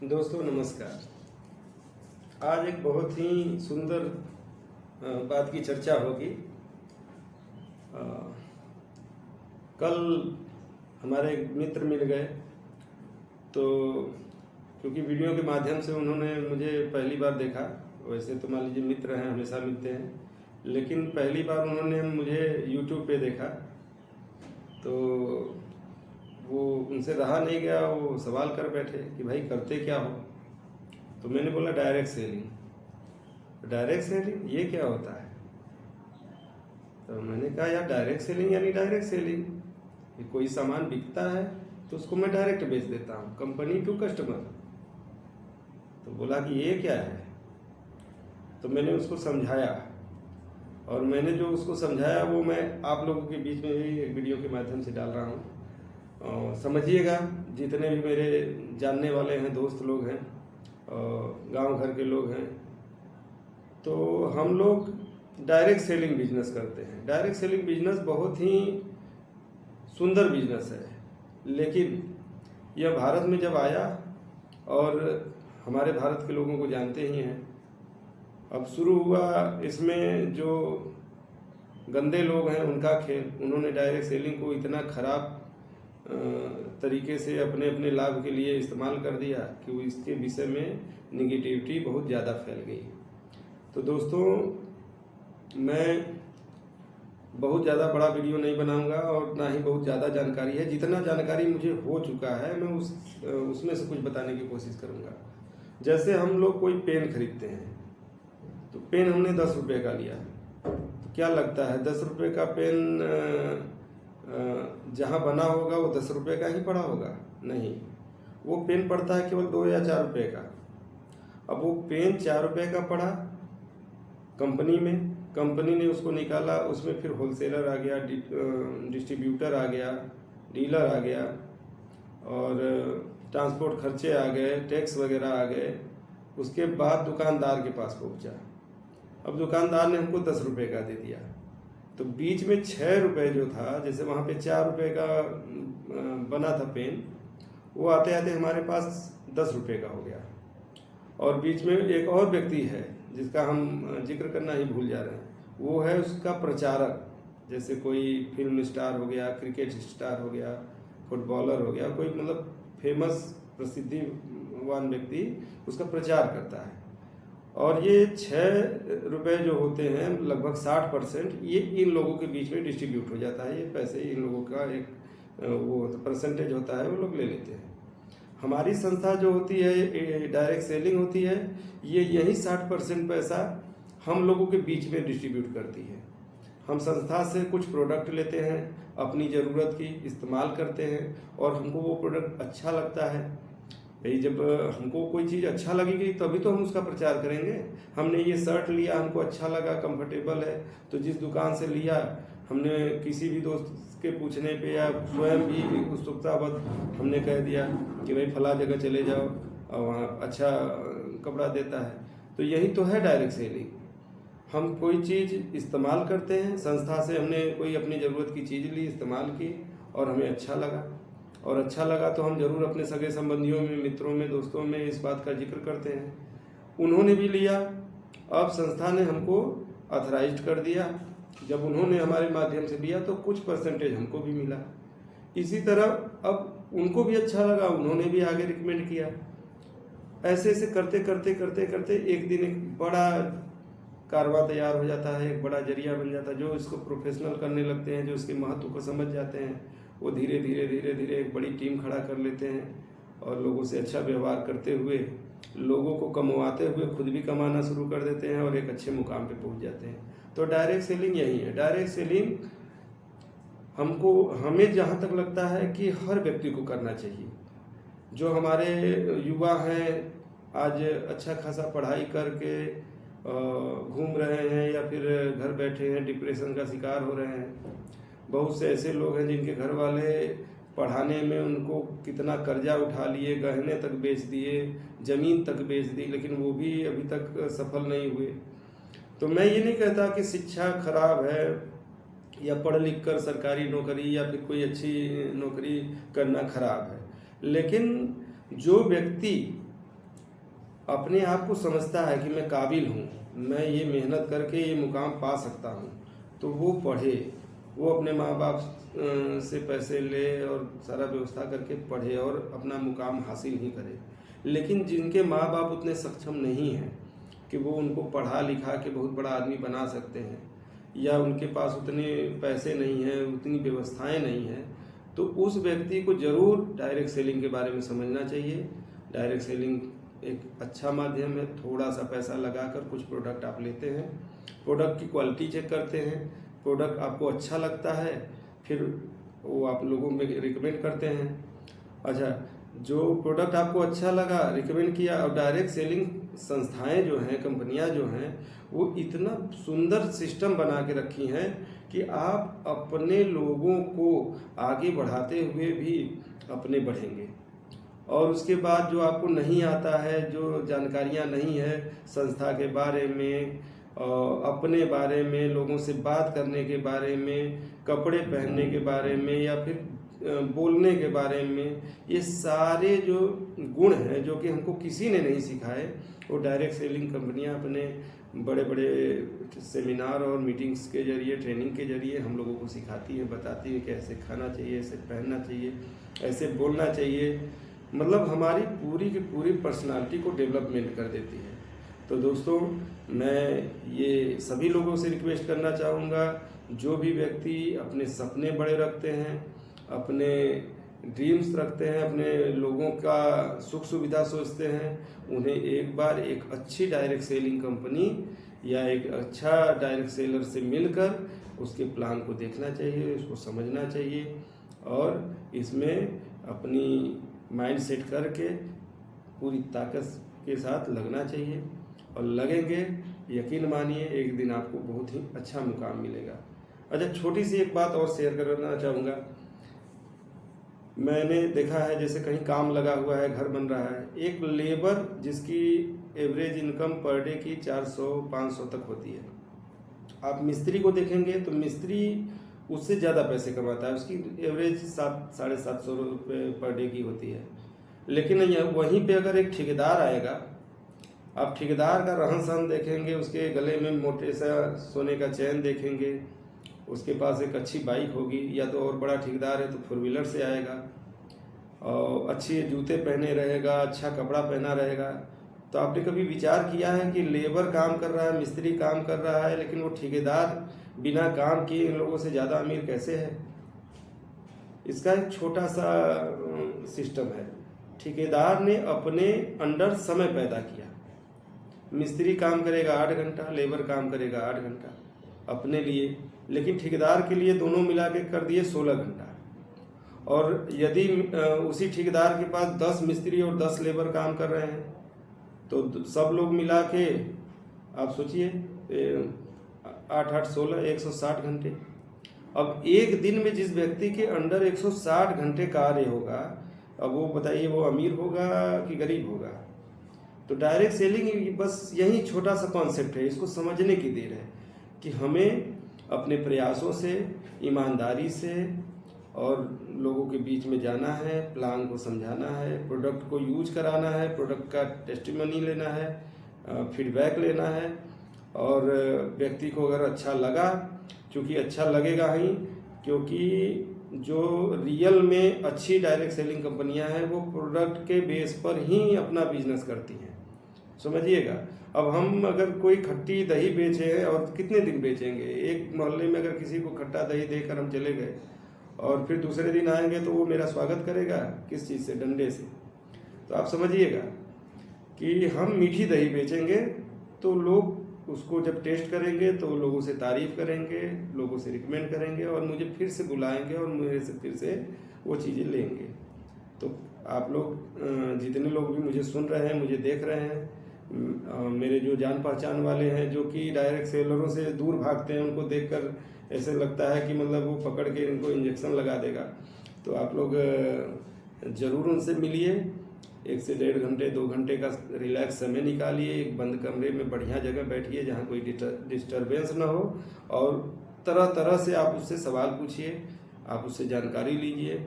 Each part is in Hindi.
दोस्तों नमस्कार। आज एक बहुत ही सुंदर बात की चर्चा होगी। अ, कल हमारे एक मित्र मिल गए, तो क्योंकि वीडियो के माध्यम से उन्होंने मुझे पहली बार देखा। वैसे तो मान लीजिए मित्र हैं, हमेशा मिलते हैं, लेकिन पहली बार उन्होंने मुझे यूट्यूब पे देखा। तो वो उनसे रहा नहीं गया, वो सवाल कर बैठे कि भाई करते क्या हो। तो मैंने बोला डायरेक्ट सेलिंग। डायरेक्ट सेलिंग ये क्या होता है? तो मैंने कहा यार डायरेक्ट सेलिंग यानी डायरेक्ट सेलिंग, कि कोई सामान बिकता है तो उसको मैं डायरेक्ट बेच देता हूँ, कंपनी टू कस्टमर। तो बोला कि ये क्या है। तो मैंने उसको समझाया, और मैंने जो उसको समझाया वो मैं आप लोगों के बीच में भी एक वीडियो के माध्यम से डाल रहा हूँ। समझिएगा, जितने भी मेरे जानने वाले हैं, दोस्त लोग हैं, गांव घर के लोग हैं, तो हम लोग डायरेक्ट सेलिंग बिजनेस करते हैं। डायरेक्ट सेलिंग बिजनेस बहुत ही सुंदर बिजनेस है, लेकिन यह भारत में जब आया, और हमारे भारत के लोगों को जानते ही हैं, अब शुरू हुआ इसमें जो गंदे लोग हैं उनका खेल। उन्होंने डायरेक्ट सेलिंग को इतना खराब तरीके से अपने अपने लाभ के लिए इस्तेमाल कर दिया कि वो इसके विषय में निगेटिविटी बहुत ज़्यादा फैल गई। तो दोस्तों, मैं बहुत ज़्यादा बड़ा वीडियो नहीं बनाऊंगा, और ना ही बहुत ज़्यादा जानकारी है। जितना जानकारी मुझे हो चुका है मैं उसमें से कुछ बताने की कोशिश करूंगा। जैसे हम लोग कोई पेन खरीदते हैं, तो पेन हमने 10 रुपये का लिया, तो क्या लगता है 10 रुपये का पेन जहाँ बना होगा वो 10 रुपये का ही पड़ा होगा? नहीं, वो पेन पड़ता है केवल 2 या 4 रुपये का। अब वो पेन 4 रुपये का पड़ा कंपनी में, कंपनी ने उसको निकाला, उसमें फिर होलसेलर आ गया, डिस्ट्रीब्यूटर आ गया, डीलर आ गया, और ट्रांसपोर्ट खर्चे आ गए, टैक्स वगैरह आ गए। उसके बाद दुकानदार के पास पहुंचा। अब दुकानदार ने हमको 10 रुपये का दे दिया, तो बीच में 6 रुपये जो था, जैसे वहाँ पे 4 रुपये का बना था पेन, वो आते आते हमारे पास 10 रुपये का हो गया। और बीच में एक और व्यक्ति है जिसका हम जिक्र करना ही भूल जा रहे हैं, वो है उसका प्रचारक। जैसे कोई फिल्म स्टार हो गया, क्रिकेट स्टार हो गया, फुटबॉलर हो गया, कोई मतलब फेमस प्रसिद्धिवान व्यक्ति उसका प्रचार करता है। और ये 6 रुपये जो होते हैं, लगभग 60% ये इन लोगों के बीच में डिस्ट्रीब्यूट हो जाता है। ये पैसे इन लोगों का एक वो परसेंटेज होता है, वो लोग ले लेते हैं। हमारी संस्था जो होती है, डायरेक्ट सेलिंग होती है, ये यही 60% पैसा हम लोगों के बीच में डिस्ट्रीब्यूट करती है। हम संस्था से कुछ प्रोडक्ट लेते हैं, अपनी ज़रूरत की इस्तेमाल करते हैं, और हमको वो प्रोडक्ट अच्छा लगता है। भाई जब हमको कोई चीज़ अच्छा लगेगी तभी तो हम उसका प्रचार करेंगे। हमने ये शर्ट लिया, हमको अच्छा लगा, कंफर्टेबल है, तो जिस दुकान से लिया, हमने किसी भी दोस्त के पूछने पे या स्वयं भी उत्सुकतावश हमने कह दिया कि भाई फला जगह चले जाओ और वहाँ अच्छा कपड़ा देता है। तो यही तो है डायरेक्ट सेलिंग। हम कोई चीज़ इस्तेमाल करते हैं, संस्था से हमने कोई अपनी ज़रूरत की चीज़ ली, इस्तेमाल की, और हमें अच्छा लगा, और अच्छा लगा तो हम ज़रूर अपने सगे संबंधियों में, मित्रों में, दोस्तों में इस बात का जिक्र करते हैं। उन्होंने भी लिया, अब संस्था ने हमको ऑथराइज्ड कर दिया। जब उन्होंने हमारे माध्यम से लिया तो कुछ परसेंटेज हमको भी मिला। इसी तरह अब उनको भी अच्छा लगा, उन्होंने भी आगे रिकमेंड किया। ऐसे ऐसे करते करते करते करते एक दिन एक बड़ा कारवा तैयार हो जाता है, एक बड़ा जरिया बन जाता है। जो इसको प्रोफेशनल करने लगते हैं, जो इसके महत्व को समझ जाते हैं, वो धीरे धीरे धीरे धीरे एक बड़ी टीम खड़ा कर लेते हैं, और लोगों से अच्छा व्यवहार करते हुए, लोगों को कमवाते हुए खुद भी कमाना शुरू कर देते हैं, और एक अच्छे मुकाम पे पहुंच जाते हैं। तो डायरेक्ट सेलिंग यही है। डायरेक्ट सेलिंग हमें जहाँ तक लगता है कि हर व्यक्ति को करना चाहिए। जो हमारे युवा हैं, आज अच्छा खासा पढ़ाई करके घूम रहे हैं, या फिर घर बैठे हैं, डिप्रेशन का शिकार हो रहे हैं। बहुत से ऐसे लोग हैं जिनके घर वाले पढ़ाने में उनको कितना कर्जा उठा लिए, गहने तक बेच दिए, ज़मीन तक बेच दी, लेकिन वो भी अभी तक सफल नहीं हुए। तो मैं ये नहीं कहता कि शिक्षा खराब है, या पढ़ लिख कर सरकारी नौकरी या फिर कोई अच्छी नौकरी करना खराब है, लेकिन जो व्यक्ति अपने आप को समझता है कि मैं काबिल हूँ, मैं ये मेहनत करके ये मुकाम पा सकता हूँ, तो वो पढ़े, वो अपने माँ बाप से पैसे ले और सारा व्यवस्था करके पढ़े और अपना मुकाम हासिल ही करे। लेकिन जिनके माँ बाप उतने सक्षम नहीं हैं कि वो उनको पढ़ा लिखा के बहुत बड़ा आदमी बना सकते हैं, या उनके पास उतने पैसे नहीं हैं, उतनी व्यवस्थाएं नहीं हैं, तो उस व्यक्ति को ज़रूर डायरेक्ट सेलिंग के बारे में समझना चाहिए। डायरेक्ट सेलिंग एक अच्छा माध्यम है। थोड़ा सा पैसा लगाकर कुछ प्रोडक्ट आप लेते हैं, प्रोडक्ट की क्वालिटी चेक करते हैं, प्रोडक्ट आपको अच्छा लगता है, फिर वो आप लोगों में रिकमेंड करते हैं। अच्छा, जो प्रोडक्ट आपको अच्छा लगा, रिकमेंड किया, और डायरेक्ट सेलिंग संस्थाएं जो हैं, कंपनियां जो हैं, वो इतना सुंदर सिस्टम बना के रखी हैं कि आप अपने लोगों को आगे बढ़ाते हुए भी अपने बढ़ेंगे। और उसके बाद जो आपको नहीं आता है, जो जानकारियां नहीं है संस्था के बारे में, अपने बारे में, लोगों से बात करने के बारे में, कपड़े पहनने के बारे में, या फिर बोलने के बारे में, ये सारे जो गुण हैं जो कि हमको किसी ने नहीं सिखाए, वो डायरेक्ट सेलिंग कंपनियां अपने बड़े बड़े सेमिनार और मीटिंग्स के जरिए, ट्रेनिंग के जरिए हम लोगों को सिखाती है, बताती है कि ऐसे खाना चाहिए, ऐसे पहनना चाहिए, ऐसे बोलना चाहिए। मतलब हमारी पूरी की पूरी पर्सनालिटी को डेवलपमेंट कर देती है। तो दोस्तों, मैं ये सभी लोगों से रिक्वेस्ट करना चाहूँगा, जो भी व्यक्ति अपने सपने बड़े रखते हैं, अपने ड्रीम्स रखते हैं, अपने लोगों का सुख सुविधा सोचते हैं, उन्हें एक बार एक अच्छी डायरेक्ट सेलिंग कंपनी या एक अच्छा डायरेक्ट सेलर से मिलकर उसके प्लान को देखना चाहिए, उसको समझना चाहिए, और इसमें अपनी माइंड सेट करके पूरी ताकत के साथ लगना चाहिए। और लगेंगे, यकीन मानिए, एक दिन आपको बहुत ही अच्छा मुकाम मिलेगा। अच्छा, छोटी सी एक बात और शेयर करना चाहूँगा। मैंने देखा है, जैसे कहीं काम लगा हुआ है, घर बन रहा है, एक लेबर जिसकी एवरेज इनकम पर डे की 400-500 तक होती है। आप मिस्त्री को देखेंगे तो मिस्त्री उससे ज़्यादा पैसे कमाता है, उसकी एवरेज 700-750 रुपये पर डे की होती है। लेकिन वहीं पे अगर एक ठेकेदार आएगा, आप ठेकेदार का रहन सहन देखेंगे, उसके गले में मोटे सा सोने का चैन देखेंगे, उसके पास एक अच्छी बाइक होगी, या तो और बड़ा ठेकेदार है तो 4 व्हीलर से आएगा, और अच्छे जूते पहने रहेगा, अच्छा कपड़ा पहना रहेगा। तो आपने कभी विचार किया है कि लेबर काम कर रहा है, मिस्त्री काम कर रहा है, लेकिन वो ठेकेदार बिना काम किए इन लोगों से ज़्यादा अमीर कैसे है? इसका एक छोटा सा सिस्टम है। ठेकेदार ने अपने अंडर समय पैदा किया। मिस्त्री काम करेगा 8 घंटा, लेबर काम करेगा 8 घंटा अपने लिए, लेकिन ठेकेदार के लिए दोनों मिला के कर दिए 16 घंटा। और यदि उसी ठेकेदार के पास 10 मिस्त्री और 10 लेबर काम कर रहे हैं, तो सब लोग मिला के आप सोचिए, 8-8-16 160 घंटे। अब एक दिन में जिस व्यक्ति के अंडर 160 घंटे कार्य होगा, अब वो बताइए, वो अमीर होगा कि गरीब होगा? तो डायरेक्ट सेलिंग बस यही छोटा सा कॉन्सेप्ट है, इसको समझने की देर है कि हमें अपने प्रयासों से, ईमानदारी से और लोगों के बीच में जाना है, प्लान को समझाना है, प्रोडक्ट को यूज कराना है, प्रोडक्ट का टेस्टिमनी लेना है, फीडबैक लेना है, और व्यक्ति को अगर अच्छा लगा, क्योंकि अच्छा लगेगा ही, क्योंकि जो रियल में अच्छी डायरेक्ट सेलिंग कंपनियां हैं वो प्रोडक्ट के बेस पर ही अपना बिजनेस करती हैं, समझिएगा। अब हम अगर कोई खट्टी दही बेचे हैं, और कितने दिन बेचेंगे? एक मोहल्ले में अगर किसी को खट्टा दही देकर हम चले गए और फिर दूसरे दिन आएंगे तो वो मेरा स्वागत करेगा किस चीज़ से? डंडे से। तो आप समझिएगा कि हम मीठी दही बेचेंगे तो लोग उसको जब टेस्ट करेंगे तो लोगों से तारीफ़ करेंगे, लोगों से रिकमेंड करेंगे, और मुझे फिर से बुलाएंगे और मेरे से फिर से वो चीज़ें लेंगे। तो आप लोग जितने लोग भी मुझे सुन रहे हैं, मुझे देख रहे हैं, मेरे जो जान पहचान वाले हैं जो कि डायरेक्ट सेलरों से दूर भागते हैं, उनको देखकर ऐसे लगता है कि मतलब वो पकड़ के इनको इंजेक्शन लगा देगा, तो आप लोग ज़रूर उनसे मिलिए। 1 से 1.5 घंटे 2 घंटे का रिलैक्स समय निकालिए, एक बंद कमरे में बढ़िया जगह बैठिए जहाँ कोई डिस्टर्बेंस ना हो, और तरह तरह से आप उससे सवाल पूछिए, आप उससे जानकारी लीजिए,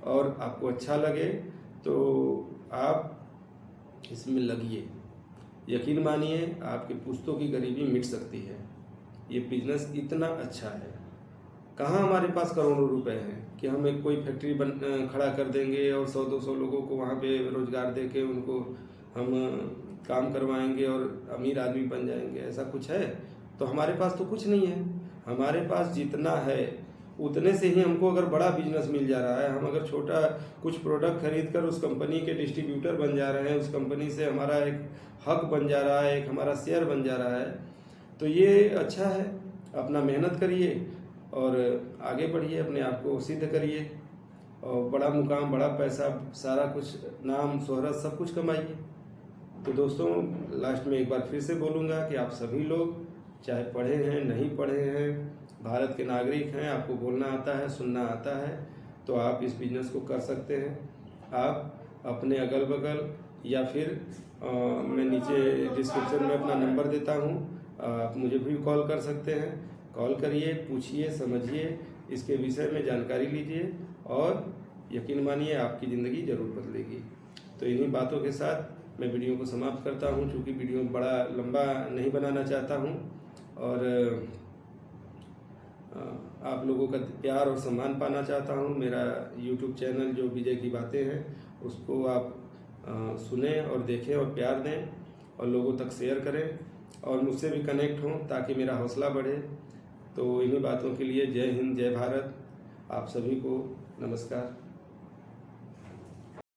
और आपको अच्छा लगे तो आप इसमें लगिए। यकीन मानिए आपके पुश्तों की गरीबी मिट सकती है। ये बिजनेस इतना अच्छा है। कहाँ हमारे पास करोड़ों रुपए हैं कि हम एक कोई फैक्ट्री खड़ा कर देंगे और 100-200 लोगों को वहाँ पे रोजगार दे के उनको हम काम करवाएंगे और अमीर आदमी बन जाएंगे, ऐसा कुछ है? तो हमारे पास तो कुछ नहीं है। हमारे पास जितना है उतने से ही हमको अगर बड़ा बिजनेस मिल जा रहा है, हम अगर छोटा कुछ प्रोडक्ट खरीद कर उस कंपनी के डिस्ट्रीब्यूटर बन जा रहे हैं, उस कंपनी से हमारा एक हक बन जा रहा है, एक हमारा शेयर बन जा रहा है, तो ये अच्छा है। अपना मेहनत करिए और आगे बढ़िए, अपने आप को सिद्ध करिए और बड़ा मुकाम, बड़ा पैसा, सारा कुछ, नाम शोहरत सब कुछ कमाइए। तो दोस्तों, लास्ट में एक बार फिर से बोलूँगा कि आप सभी लोग, चाहे पढ़े हैं नहीं पढ़े हैं, भारत के नागरिक हैं, आपको बोलना आता है, सुनना आता है, तो आप इस बिज़नेस को कर सकते हैं। आप अपने अगल बगल या फिर मैं नीचे डिस्क्रिप्शन में अपना नंबर देता हूँ, आप मुझे भी कॉल कर सकते हैं। कॉल करिए, पूछिए, समझिए, इसके विषय में जानकारी लीजिए और यकीन मानिए आपकी ज़िंदगी ज़रूर बदलेगी। तो इन्हीं बातों के साथ मैं वीडियो को समाप्त करता हूँ, चूँकि वीडियो बड़ा लंबा नहीं बनाना चाहता हूँ और आप लोगों का प्यार और सम्मान पाना चाहता हूँ। मेरा यूट्यूब चैनल जो विजय की बातें हैं उसको आप सुनें और देखें और प्यार दें और लोगों तक शेयर करें और मुझसे भी कनेक्ट हों ताकि मेरा हौसला बढ़े। तो इन्हीं बातों के लिए जय हिंद, जय भारत। आप सभी को नमस्कार।